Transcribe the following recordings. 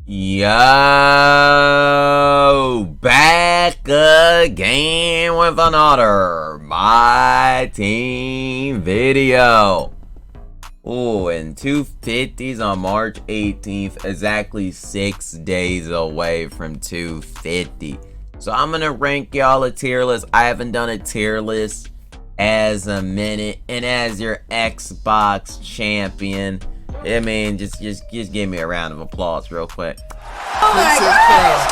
Yo, back again with another MyTeam video. Oh, and 250s on March 18th, exactly 6 days away from 250. So I'm gonna rank y'all a tier list. I haven't done a tier list as a minute, and as your Xbox champion, I mean, just give me a round of applause real quick. Oh my God!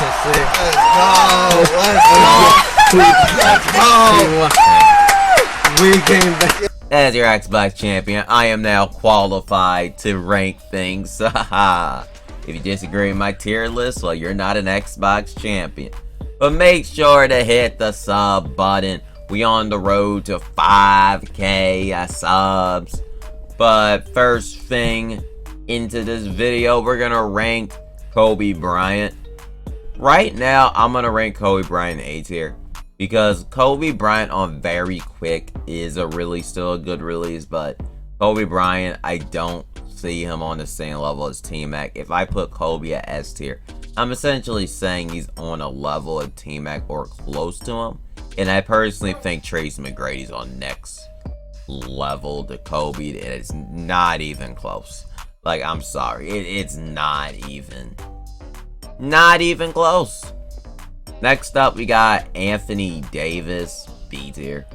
Let's go! We came back. As your Xbox champion, I am now qualified to rank things. If you disagree with my tier list, well, you're not an Xbox champion. But make sure to hit the sub button. We on the road to 5K subs. But first thing into this video, we're gonna rank Kobe Bryant. Right now, I'm gonna rank Kobe Bryant A tier because Kobe Bryant on Very Quick is still a good release, but Kobe Bryant, I don't see him on the same level as T-Mac. If I put Kobe at S tier, I'm essentially saying he's on a level of T-Mac or close to him, and I personally think Tracy McGrady's on next level to Kobe, and it's not even close. Like, I'm sorry, it's not even close. Next up, we got Anthony Davis, B tier.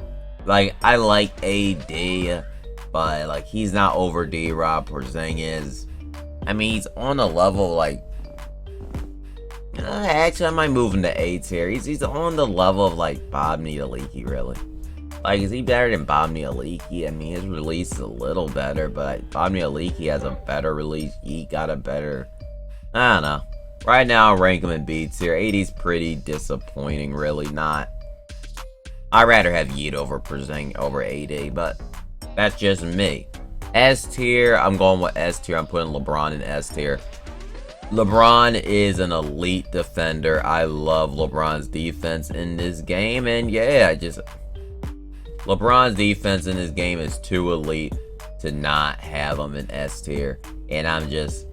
Like, I like AD, but like, he's not over D-Rob Porzingis. I mean, he's on a level like, actually, I might move him to A tier. He's on the level of like Bob Nialiki, really. Like, is he better than Bob Nialiki? I mean, his release is a little better, but Bob Nialiki has a better release. He got a better, I don't know. Right now, I'll rank him in B tier. AD's pretty disappointing, really not. I'd rather have Yeet over AD, but that's just me. S tier, I'm going with S tier. I'm putting LeBron in S tier. LeBron is an elite defender. I love LeBron's defense in this game, and yeah, LeBron's defense in this game is too elite to not have him in S tier, and that's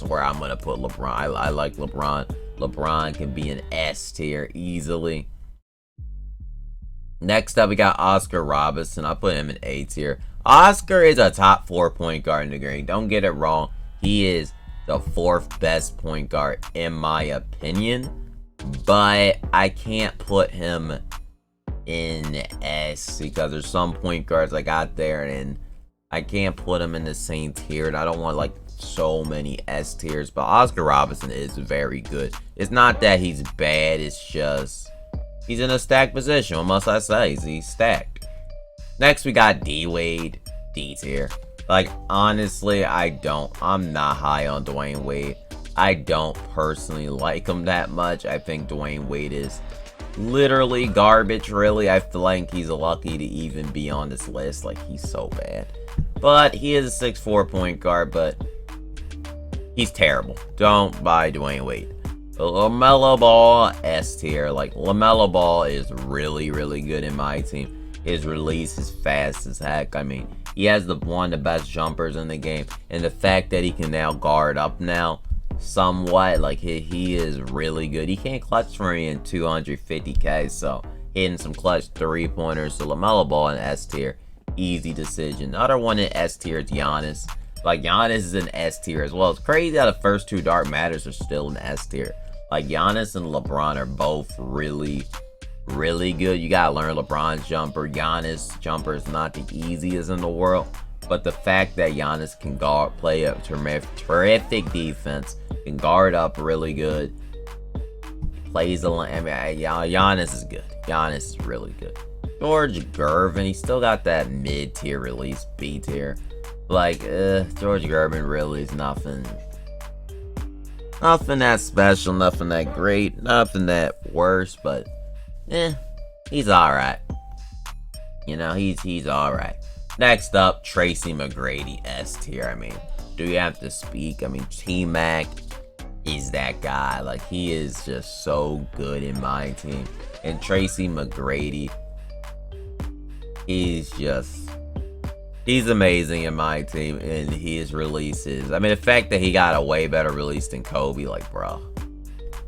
where I'm gonna put LeBron. I like LeBron. LeBron can be an S tier easily. Next up, we got Oscar Robertson. I put him in A tier. Oscar is a top 4 point guard in the game. Don't get it wrong. He is the 4th best point guard in my opinion, but I can't put him in S because there's some point guards I got there and I can't put him in the same tier, and I don't want like so many S tiers. But Oscar Robertson is very good. It's not that he's bad, it's just he's in a stacked position. What must I say? He's stacked. Next, we got D-Wade, D tier. Like, honestly, I'm not high on Dwayne Wade. I don't personally like him that much. I think Dwayne Wade is literally garbage, really. I feel like he's lucky to even be on this list. Like, he's so bad. But he is a 6'4" point guard, but he's terrible. Don't buy Dwayne Wade. LaMelo Ball, S tier. Like, LaMelo Ball is really, really good in my team. His release is fast as heck. I mean, he has one of the best jumpers in the game, and the fact that he can now guard up now somewhat, like, he is really good. He can't clutch for me in 250k, so hitting some clutch 3-pointers. So LaMelo Ball in S tier, easy decision. Another one in S tier is Giannis. Like, Giannis is in S tier as well. It's crazy how the first 2 Dark Matters are still in S tier. Like, Giannis and LeBron are both really, really good. You gotta learn LeBron's jumper. Giannis' jumper is not the easiest in the world, but the fact that Giannis can play a terrific defense, can guard up really good, plays a lot. I mean, Giannis is good. Giannis is really good. George Gervin, he still got that mid-tier release, B tier. Like, George Gervin really is nothing that special, nothing that great, nothing that worse, but he's alright. You know, he's alright. Next up, Tracy McGrady, S tier. I mean, do you have to speak? I mean, T-Mac is that guy. Like, he is just so good in my team. And Tracy McGrady is just He's amazing in my team, and his releases. I mean, the fact that he got a way better release than Kobe, like, bro.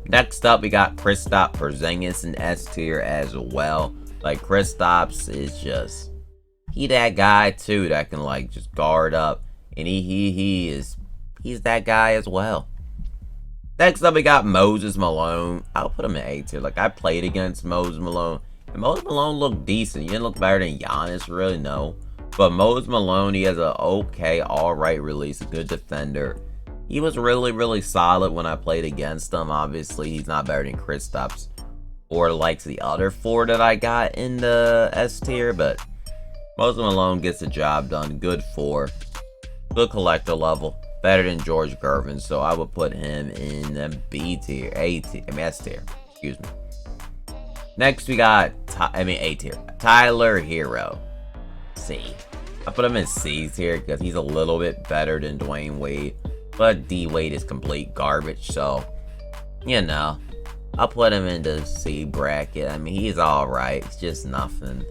Next up, we got Kristaps Porzingis in S tier as well. Like, Kristaps is just, he that guy too that can like just guard up, and he's that guy as well. Next up, we got Moses Malone. I'll put him in A tier. Like, I played against Moses Malone, and Moses Malone looked decent. He didn't look better than Giannis, really, no. But Moses Malone, he has a okay, alright release, a good defender. He was really, really solid when I played against him. Obviously, he's not better than Kristaps or like the other four that I got in the S tier, but Moses Malone gets the job done. Good four. Good collector level. Better than George Gervin, so I would put him in the B tier, S tier, excuse me. Next, we got, A tier, Tyler Hero, C. I put him in C tier because he's a little bit better than Dwayne Wade, but D Wade is complete garbage, so, you know, I'll put him in the C bracket. I mean, he's alright. It's just nothing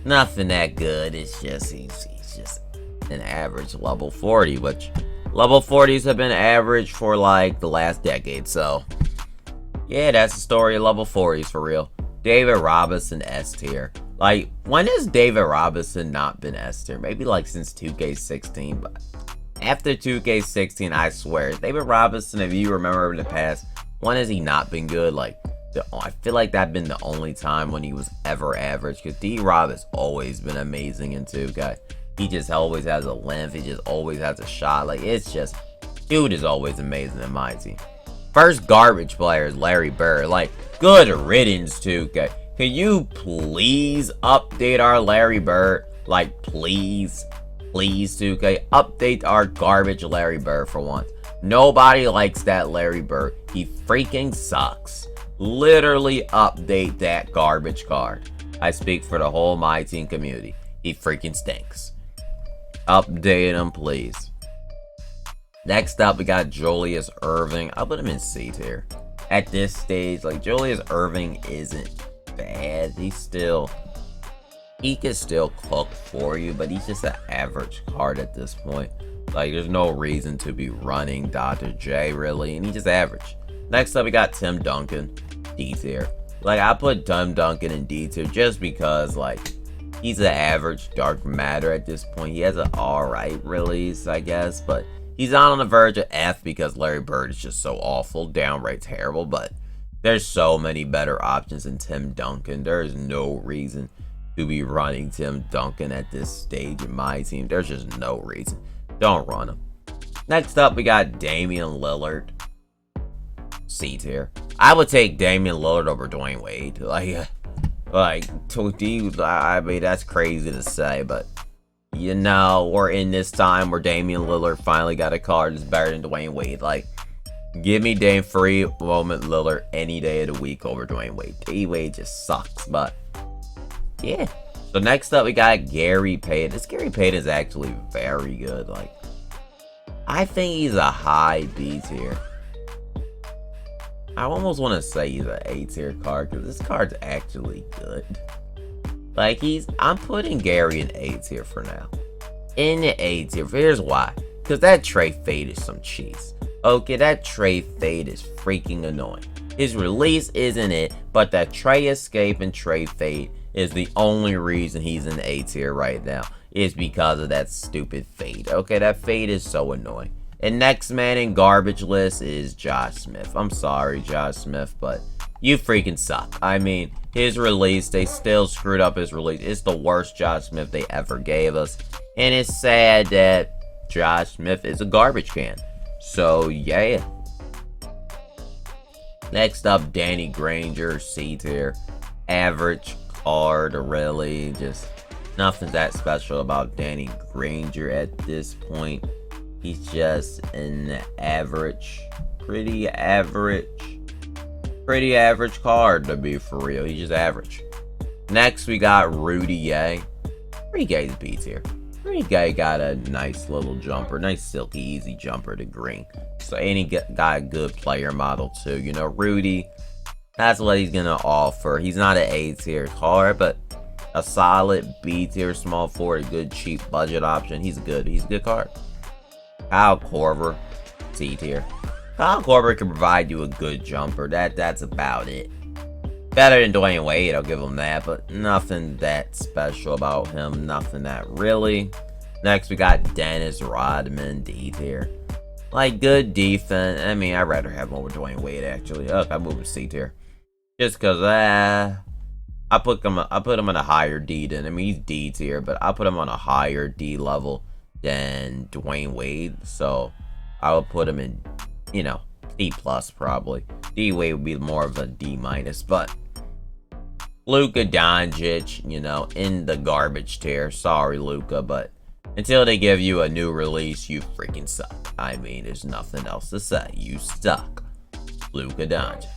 that good. It's just, he's just an average level 40, which level 40s have been average for like the last decade, so yeah, that's the story of level 40s for real. David Robinson, S tier. Like, when has David Robinson not been S tier? Maybe like since 2K16, but after 2K16, I swear, David Robinson, if you remember in the past, when has he not been good? Like, I feel like that's been the only time when he was ever average, because D-Rob has always been amazing in 2K. He just always has a length, he just always has a shot. Like, it's just, dude is always amazing in my team. First garbage player is Larry Bird. Like, good riddance, 2K. Can you please update our Larry Bird? Like, please, 2K, update our garbage Larry Bird for once. Nobody likes that Larry Bird. He freaking sucks. Literally update that garbage card. I speak for the whole MyTeam community. He freaking stinks. Update him, please. Next up, we got Julius Erving. I'll put him in C tier. At this stage, like, Julius Erving isn't bad. He can still cook for you, but he's just an average card at this point. Like, there's no reason to be running Dr. J, really, and he's just average. Next up, we got Tim Duncan, D tier. Like, I put Tim Duncan in D tier just because, like, he's an average dark matter at this point. He has an alright release, I guess, but he's not on the verge of F because Larry Bird is just so awful, downright terrible, but there's so many better options than Tim Duncan. There is no reason to be running Tim Duncan at this stage in my team. There's just no reason. Don't run him. Next up, we got Damian Lillard, C tier. I would take Damian Lillard over Dwayne Wade. I mean, that's crazy to say, but you know, we're in this time where Damian Lillard finally got a card that's better than Dwayne Wade. Like, give me Dame free moment Lillard any day of the week over Dwayne Wade. D-Wade just sucks, but yeah. So next up, we got Gary Payton. This Gary Payton is actually very good. Like, I think he's a high B tier. I almost want to say he's an A tier card because this card's actually good. Like, I'm putting Gary in A tier for now. In the A tier. Here's why. Because that Trey Fade is some cheese. Okay, that Trey Fade is freaking annoying. His release isn't it, but that Trey Escape and Trey Fade is the only reason he's in A tier right now. Is because of that stupid Fade. Okay, that Fade is so annoying. And next man in garbage list is Josh Smith. I'm sorry, Josh Smith, but you freaking suck. I mean, his release, they still screwed up his release. It's the worst Josh Smith they ever gave us. And it's sad that Josh Smith is a garbage can. So, yeah. Next up, Danny Granger, C tier. Average card, really. Just nothing that special about Danny Granger at this point. He's just an average, pretty average card, to be for real. He's just average. Next, we got Rudy Gay. Rudy Gay's B tier. Rudy Gay got a nice little jumper, nice silky easy jumper to green. So, and he got a good player model too. You know, Rudy, that's what he's gonna offer. He's not an A tier card, but a solid B tier small forward, a good cheap budget option. He's a good card. Kyle Korver, C tier. Kyle Korver can provide you a good jumper. That's about it. Better than Dwayne Wade, I'll give him that, but nothing that special about him. Nothing that really. Next, we got Dennis Rodman, D tier. Like, good defense. I mean, I'd rather have him over Dwayne Wade, actually. I moved to C tier. Just because, I put him on a higher D than, I mean, he's D tier, but I put him on a higher D level than Dwayne Wade. So, I would put him in, you know, D plus probably. D Wade would be more of a D minus, but Luka Doncic, you know, in the garbage tier. Sorry, Luka, but until they give you a new release, you freaking suck. I mean, there's nothing else to say. You suck, Luka Doncic.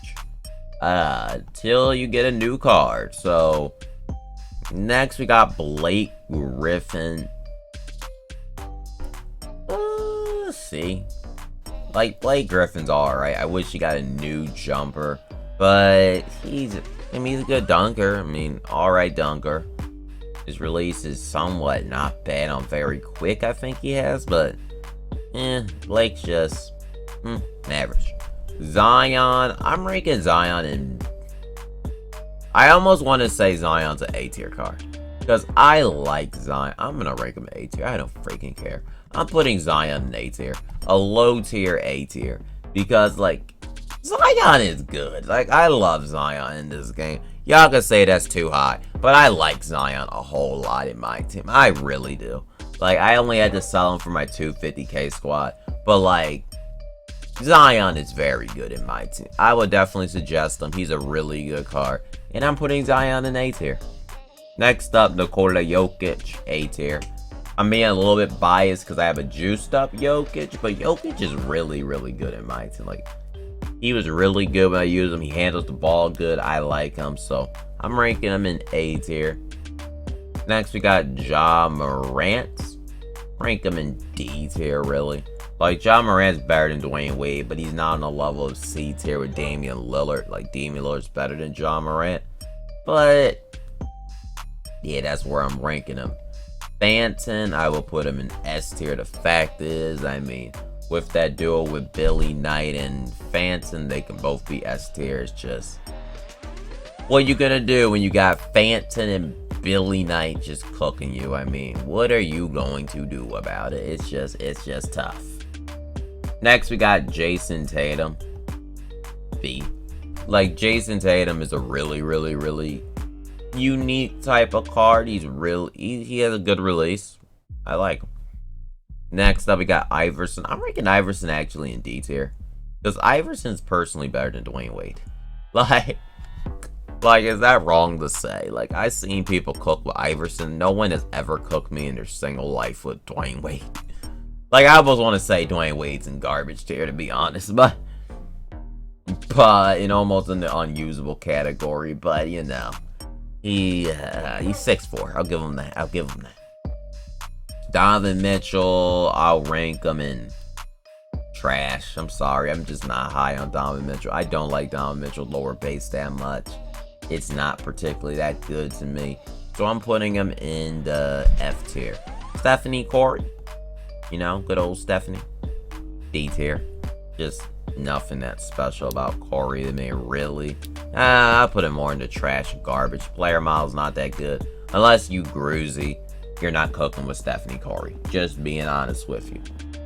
Till you get a new card. So next we got Blake Griffin. Let's see. Like, Blake Griffin's alright. I wish he got a new jumper, but he's a good dunker. I mean, alright dunker. His release is somewhat not bad on very quick, I think he has, but Blake's just average. Zion, I'm ranking Zion in, I almost want to say Zion's an A tier card, because I like Zion. I'm gonna rank him A tier. I don't freaking care. I'm putting Zion in A tier, a low tier A tier, because like Zion is good. Like, I love Zion in this game. Y'all can say that's too high, but I like Zion a whole lot in my team. I really do. Like, I only had to sell him for my 250k squad, but like, Zion is very good in my team. I would definitely suggest him. He's a really good card. And I'm putting Zion in A tier. Next up, Nikola Jokic, A tier. I'm being a little bit biased because I have a juiced up Jokic, but Jokic is really, really good in my team. Like, he was really good when I used him. He handles the ball good. I like him. So, I'm ranking him in A tier. Next, we got Ja Morant. Rank him in D tier, really. Like, Ja Morant's better than Dwayne Wade, but he's not on the level of C tier with Damian Lillard. Like, Damian Lillard's better than Ja Morant. But, yeah, that's where I'm ranking him. Phantom, I will put him in S tier. The fact is, I mean, with that duo with Billy Knight and Phantom, they can both be S tier. It's just, what you gonna do when you got Phantom and Billy Knight just cooking you? I mean, what are you going to do about it? It's just tough. Next, we got Jason Tatum, B. Like, Jason Tatum is a really, really, really unique type of card. He has a good release. I like him. Next up, we got Iverson. I'm ranking Iverson actually in D tier, because Iverson's personally better than Dwayne Wade. Like, is that wrong to say? Like, I've seen people cook with Iverson. No one has ever cooked me in their single life with Dwayne Wade. Like, I almost want to say Dwayne Wade's in garbage tier, to be honest, but in almost in the unusable category. But you know, he's 6'4". I'll give him that. Donovan Mitchell, I'll rank him in trash. I'm sorry, I'm just not high on Donovan Mitchell. I don't like Donovan Mitchell lower base that much. It's not particularly that good to me, so I'm putting him in the F tier. Stephanie Curry, you know, good old Stephanie, D tier. Just nothing that special about Curry to me, really. I put him more into trash and garbage. Player model's not that good. Unless you Gruzy, you're not cooking with Stephanie Curry. Just being honest with you.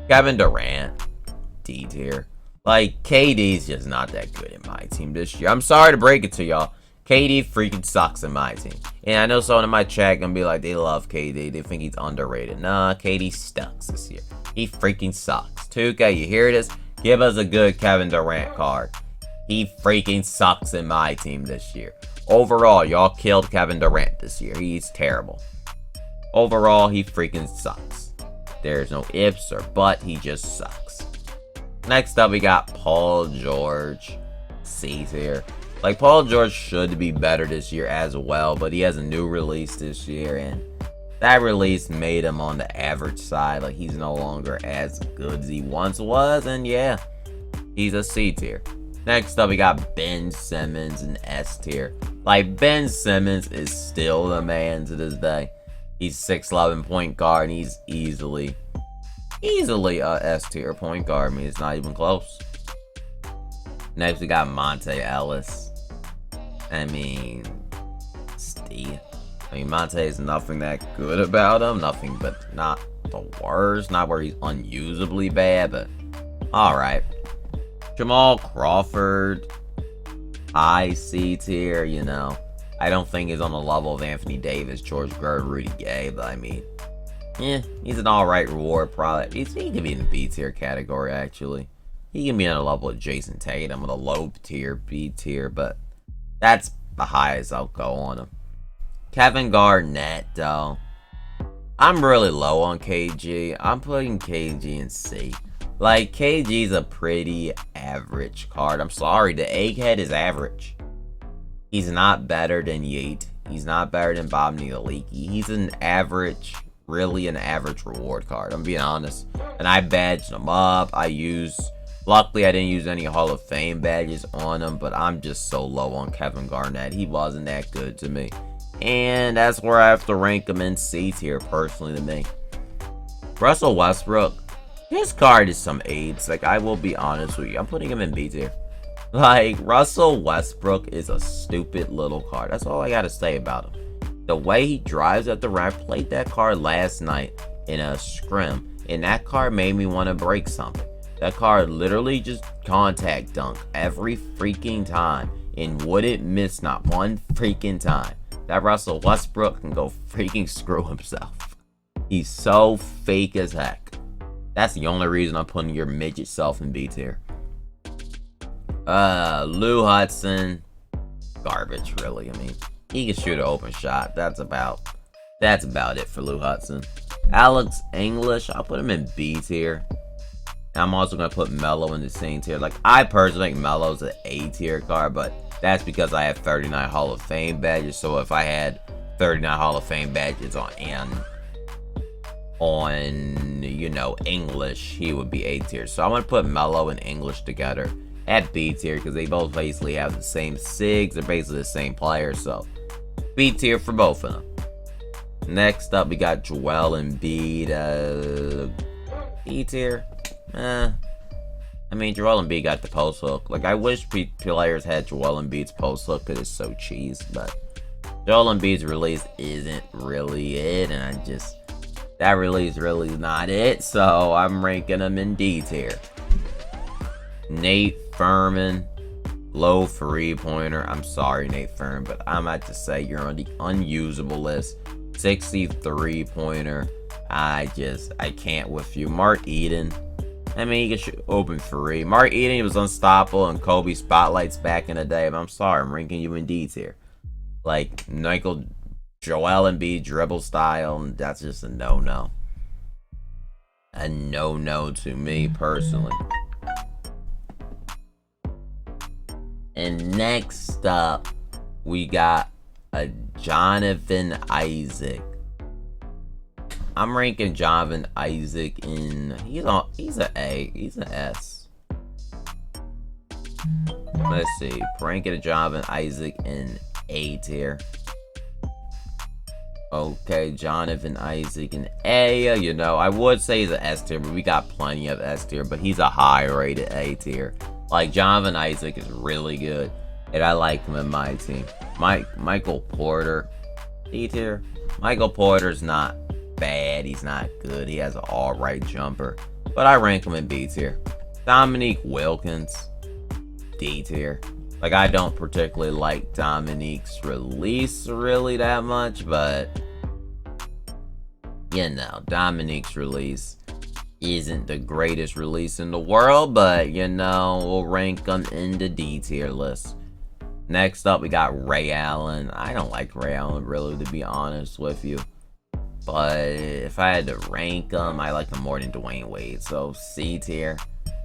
Kevin Durant, D tier. Like, KD's just not that good in my team this year. I'm sorry to break it to y'all. KD freaking sucks in my team. And I know someone in my chat gonna be like, they love KD. They think he's underrated. Nah, KD sucks this year. He freaking sucks. 2K, you hear this? Give us a good Kevin Durant card. He freaking sucks in my team this year. Overall, y'all killed Kevin Durant this year. He's terrible. Overall, he freaking sucks. There's no ifs or buts. He just sucks. Next up, we got Paul George. C tier. Like, Paul George should be better this year as well, but he has a new release this year, and that release made him on the average side. Like, he's no longer as good as he once was, and yeah, he's a C tier. Next up, we got Ben Simmons in S tier. Like, Ben Simmons is still the man to this day. He's 6'11" point guard, and he's easily a S tier point guard. I mean, it's not even close. Next, we got Monte Ellis. I mean, Steve. I mean, Monte is nothing that good about him. Nothing but not the worst. Not where he's unusably bad, but alright. Jamal Crawford. High C tier, you know. I don't think he's on the level of Anthony Davis, George Gervin, Rudy Gay, but I mean, he's an alright reward product. He can be in the B tier category, actually. He can be on a level of Jason Tatum with a low tier, B tier, but that's the highest I'll go on him. Kevin Garnett, though. I'm really low on KG. I'm putting KG in C. Like, KG's a pretty average card. I'm sorry, the egghead is average. He's not better than Yeet. He's not better than Bob Leaky. He's an average, really an average reward card. I'm being honest. And I badged him up. Luckily, I didn't use any Hall of Fame badges on him, but I'm just so low on Kevin Garnett. He wasn't that good to me. And that's where I have to rank him in C tier, personally, to me. Russell Westbrook. His card is some AIDS. Like, I will be honest with you. I'm putting him in B tier. Like, Russell Westbrook is a stupid little card. That's all I gotta say about him. The way he drives at the rim, I played that card last night in a scrim, and that card made me want to break something. That card literally just contact dunk every freaking time and wouldn't miss not one freaking time. That Russell Westbrook can go freaking screw himself. He's so fake as heck. That's the only reason I'm putting your midget self in B tier. Lou Hudson. Garbage, really. I mean, he can shoot an open shot. That's about it for Lou Hudson. Alex English, I'll put him in B tier. I'm also going to put Melo in the same tier. Like, I personally think Melo's an A tier card, but that's because I have 39 Hall of Fame badges. So if I had 39 Hall of Fame badges on, you know, English, he would be A tier. So I'm going to put Melo and English together at B tier because they both basically have the same SIGs. They're basically the same player. So B tier for both of them. Next up, we got Joel Embiid. B tier. I mean, Joel Embiid got the post hook. Like, I wish players had Joel Embiid's post hook because it's so cheese. But Joel Embiid's release isn't really it. And that release really is not it. So I'm ranking him in D tier. Nate Furman. Low 3-pointer. I'm sorry, Nate Furman, but I'm about to say you're on the unusable list. 63-pointer. I can't with you. Mark Eden. I mean, he can shoot open 3. Mark Eden, he was unstoppable in Kobe spotlights back in the day, but I'm sorry, I'm ranking you in D tier. Like, Joel Embiid dribble style, and that's just a no-no. A no-no to me, personally. And next up, we got a Jonathan Isaac. I'm ranking Jonathan Isaac in... He's an A. He's an S. Let's see. Ranking Jonathan Isaac in A tier. Okay, Jonathan Isaac in A. You know, I would say he's an S tier, but we got plenty of S tier. But he's a high-rated A tier. Like, Jonathan Isaac is really good. And I like him in my team. Michael Porter. D tier. Michael Porter's not bad. He's not good. He has an alright jumper. But I rank him in B tier. Dominique Wilkins. D tier. Like, I don't particularly like Dominique's release really that much. But, you know, Dominique's release isn't the greatest release in the world. But, you know, we'll rank him in the D tier list. Next up, we got Ray Allen. I don't like Ray Allen, really, to be honest with you. But if I had to rank him, I like him more than Dwayne Wade. So, C tier.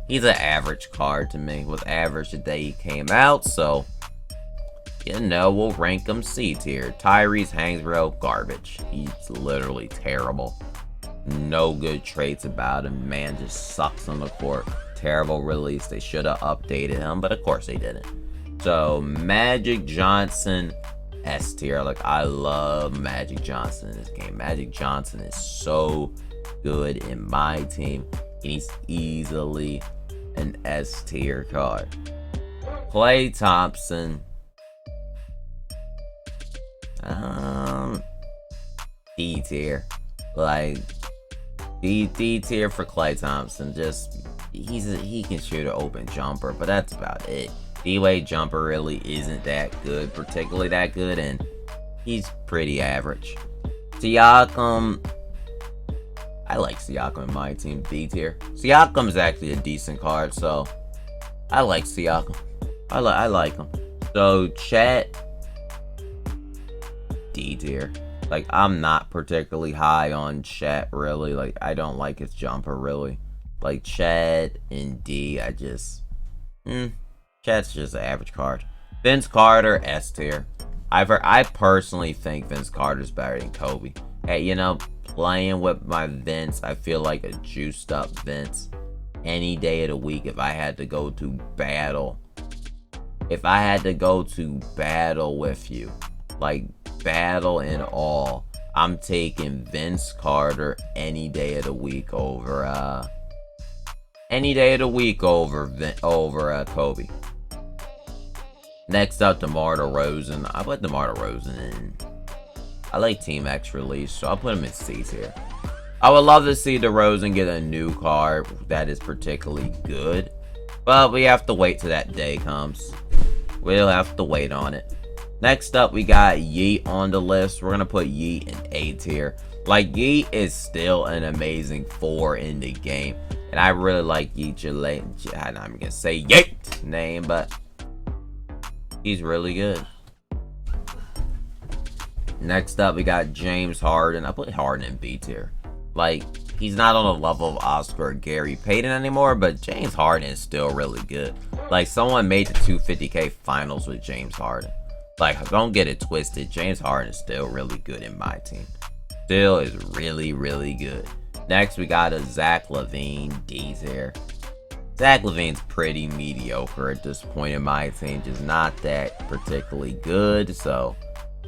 He's an average card to me. Was average the day he came out. So, you know, we'll rank him C tier. Tyrese Hangsborough, garbage. He's literally terrible. No good traits about him. Man just sucks on the court. Terrible release. They should have updated him, but of course they didn't. So, Magic Johnson, S tier. Like, I love Magic Johnson in this game. Magic Johnson is so good in my team. And he's easily an S tier card. Klay Thompson. D tier. Like, D tier for Klay Thompson. Just, he can shoot an open jumper, but that's about it. D-Wade jumper really isn't that good, particularly that good, and he's pretty average. Siakam, I like Siakam in my team, D tier. Siakam's actually a decent card, so I like Siakam. I like him. So Chet, D tier. Like, I'm not particularly high on Chet, really. Like, I don't like his jumper, really. Like, Chet and D, I just, Chet's just an average card. Vince Carter, S tier. I personally think Vince Carter's better than Kobe. Hey, you know, playing with my Vince, I feel like a juiced up Vince any day of the week if I had to go to battle. If I had to go to battle with you, like battle and all, I'm taking Vince Carter any day of the week over Kobe. Next up, DeMar DeRozan. I put DeMar DeRozan in. I like Team X release, so I'll put him in C tier. I would love to see DeRozan get a new card that is particularly good, but we have to wait till that day comes. We'll have to wait on it. Next up, we got Yeet on the list. We're gonna put Yeet in A tier. Like, Yeet is still an amazing 4 in the game, and I really like Yeet. I'm not gonna say Yeet name, but he's really good. Next up, we got James Harden. I put Harden in B tier. Like, he's not on the level of Oscar or Gary Payton anymore, but James Harden is still really good. Like, someone made the 250K finals with James Harden. Like, don't get it twisted. James Harden is still really good in my team. Still is really, really good. Next, we got a Zach LaVine, D tier. Zach LaVine's pretty mediocre at this point in my team. Just not that particularly good. So,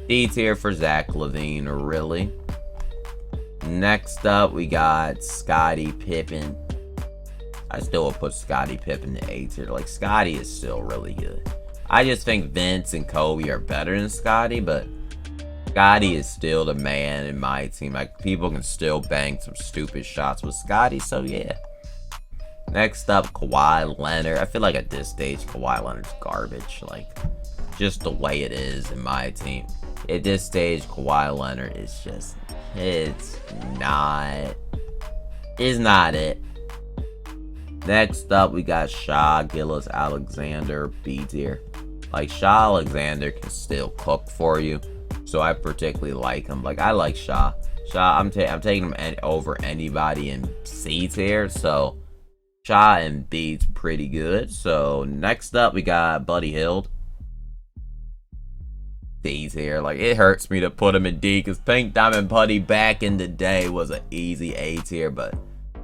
D tier for Zach LaVine, really. Next up, we got Scottie Pippen. I still would put Scottie Pippen in A tier. Like, Scottie is still really good. I just think Vince and Kobe are better than Scottie, but Scottie is still the man in my team. Like, people can still bang some stupid shots with Scottie, so yeah. Next up, Kawhi Leonard. I feel like at this stage, Kawhi Leonard's garbage. Like, just the way it is in my team. At this stage, Kawhi Leonard is just, it's not it. Next up, we got Shai Gilgeous-Alexander, B tier. Like, Shai Alexander can still cook for you, so I particularly like him. Like, I like Shai. I'm taking him over anybody in C tier, so Shai and B's pretty good. So next up, we got Buddy Hield. D's here. Like, it hurts me to put him in D because Pink Diamond Putty back in the day was an easy A tier, but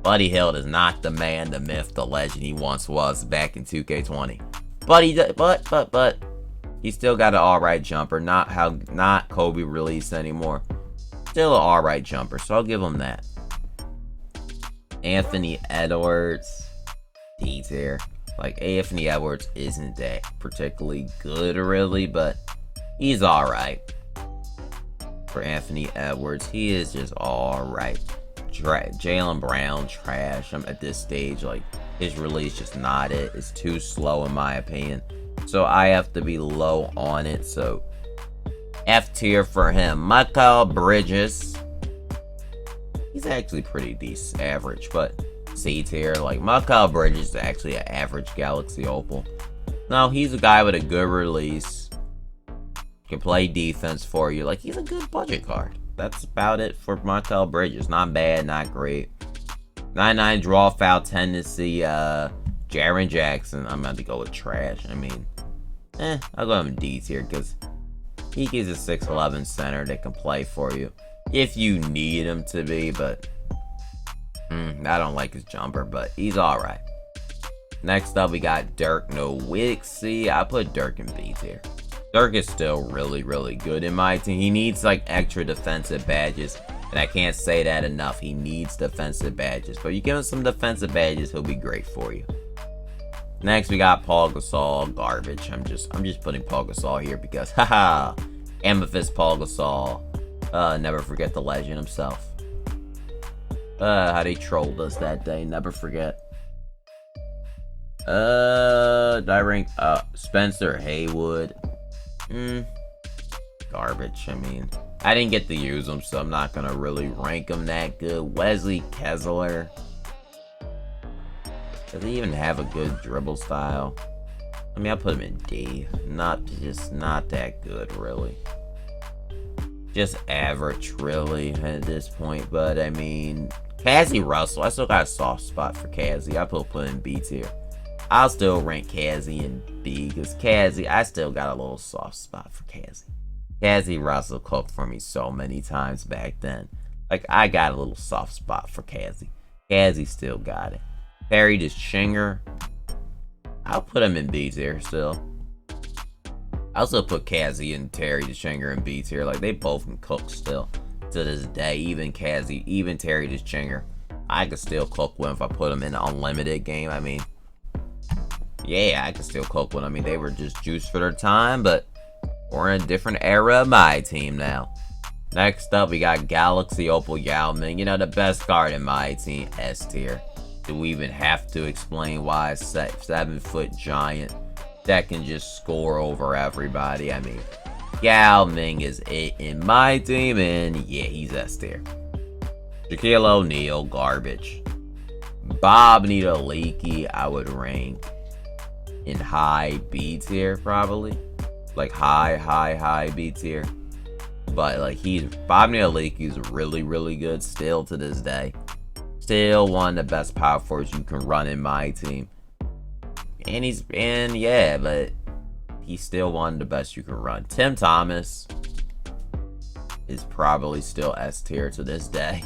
Buddy Hield is not the man, the myth, the legend he once was back in 2K20. But he still got an alright jumper. Not Kobe released anymore. Still an alright jumper, so I'll give him that. Anthony Edwards, D tier. Like, Anthony Edwards isn't that particularly good, really, but he's alright. For Anthony Edwards, he is just alright. Jaylen Brown, trash. I'm at this stage, like, his release just not it. It's too slow in my opinion. So I have to be low on it. So F tier for him. Mikal Bridges. He's actually pretty decent, average, but C tier. Like, Mikal Bridges is actually an average Galaxy Opal. No, he's a guy with a good release. Can play defense for you. Like, he's a good budget card. That's about it for Mikal Bridges. Not bad, not great. 99 draw foul tendency. Jaren Jackson. I'm about to go with trash. I mean, I'll go with D tier because he is a 6'11 center that can play for you if you need him to be. But I don't like his jumper, but he's alright. Next up, we got Dirk Nowitzki. I put Dirk in B tier. Dirk is still really, really good in my team. He needs like extra defensive badges. And I can't say that enough. He needs defensive badges. But you give him some defensive badges, he'll be great for you. Next, we got Paul Gasol. Garbage. I'm just putting Paul Gasol here because, haha, Amethyst Paul Gasol. Never forget the legend himself. How they trolled us that day. Never forget. Did I rank Spencer Haywood? Garbage. I mean, I didn't get to use him, so I'm not gonna really rank him that good. Wesley Kessler. Does he even have a good dribble style? I mean, I put him in D. Not that good, really. Just average, really, at this point. But I mean, Cassie Russell. I still got a soft spot for Cassie. I put in B tier. I'll still rank Cassie in B because Cassie, I still got a little soft spot for Cassie. Cassie Russell cooked for me so many times back then. Like, I got a little soft spot for Cassie. Cassie still got it. Perry Deschinger. I'll put him in B tier still. I also put Cassie and Terry Deschinger in B tier. Like, they both can cook still. To this day, even Cassie, even Terry Deschinger, I could still cook with him if I put him in an unlimited game. I mean, yeah, I could still cook with them. I mean, they were just juiced for their time, but we're in a different era of my team now. Next up, we got Galaxy Opal Yao Ming. You know, the best guard in my team, S tier. Do we even have to explain why a 7-foot giant that can just score over everybody? I mean, Yao Ming is it in my team, and yeah, he's S tier. Shaquille O'Neal, garbage. Bob Leaky, I would rank in high B tier, probably. Like high B tier. But like Bob Leaky is really, really good still to this day. Still one of the best power forwards you can run in my team. And yeah, but he's still one of the best you can run. Tim Thomas is probably still S tier to this day.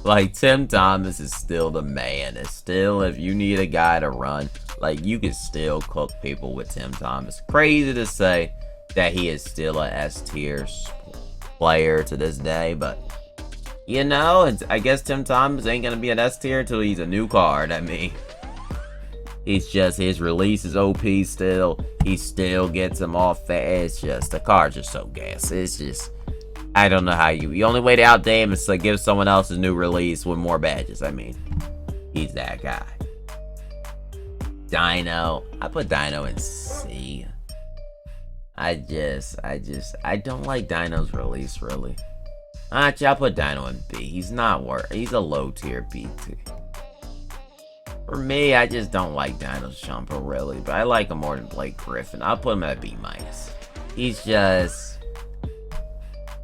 Like, Tim Thomas is still the man. It's still, if you need a guy to run, like, you can still cook people with Tim Thomas. Crazy to say that he is still a S tier player to this day, but you know, I guess Tim Thomas ain't gonna be an S tier until he's a new card. I mean, it's just his release is OP still. He still gets him off fast. It's just, the card's just so gas. It's just, I don't know how the only way to outdate him is to give someone else a new release with more badges. I mean, he's that guy. Dino, I put Dino in C. I don't like Dino's release, really. Actually, I'll put Dino in B. He's not worth. He's a low tier B tier. For me, I just don't like Dino's jumper, really. But I like him more than Blake Griffin. I'll put him at B-. He's just,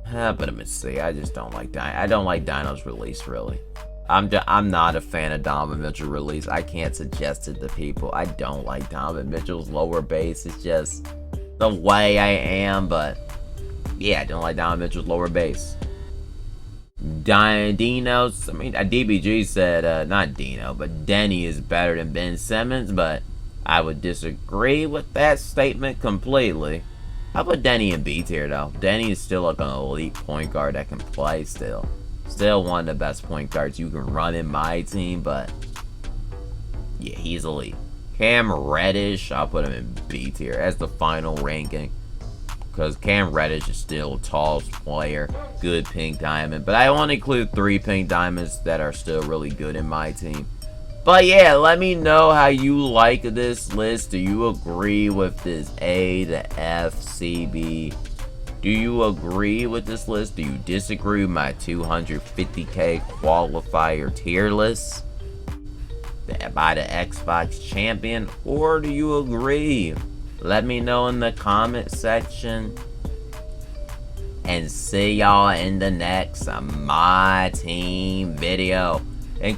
I'll put him at C. I just don't like Dino. I don't like Dino's release, really. I'm not a fan of Donovan Mitchell release. I can't suggest it to people. I don't like Donovan Mitchell's lower base. It's just the way I am. But yeah, I don't like Donovan Mitchell's lower base. Dino's, I mean, DBG said, not Dino, but Denny is better than Ben Simmons, but I would disagree with that statement completely. I put Denny in B tier, though. Denny is still like an elite point guard that can play still. Still one of the best point guards you can run in my team, but yeah, he's elite. Cam Reddish, I'll put him in B tier as the final ranking. Because Cam Reddish is still a tall player, good pink diamond. But I want to include 3 pink diamonds that are still really good in my team. But yeah, let me know how you like this list. Do you agree with this A to F, C, B? Do you agree with this list? Do you disagree with my 250k qualifier tier list by the Xbox champion? Or do you agree? Let me know in the comment section. And see y'all in the next My Team video. And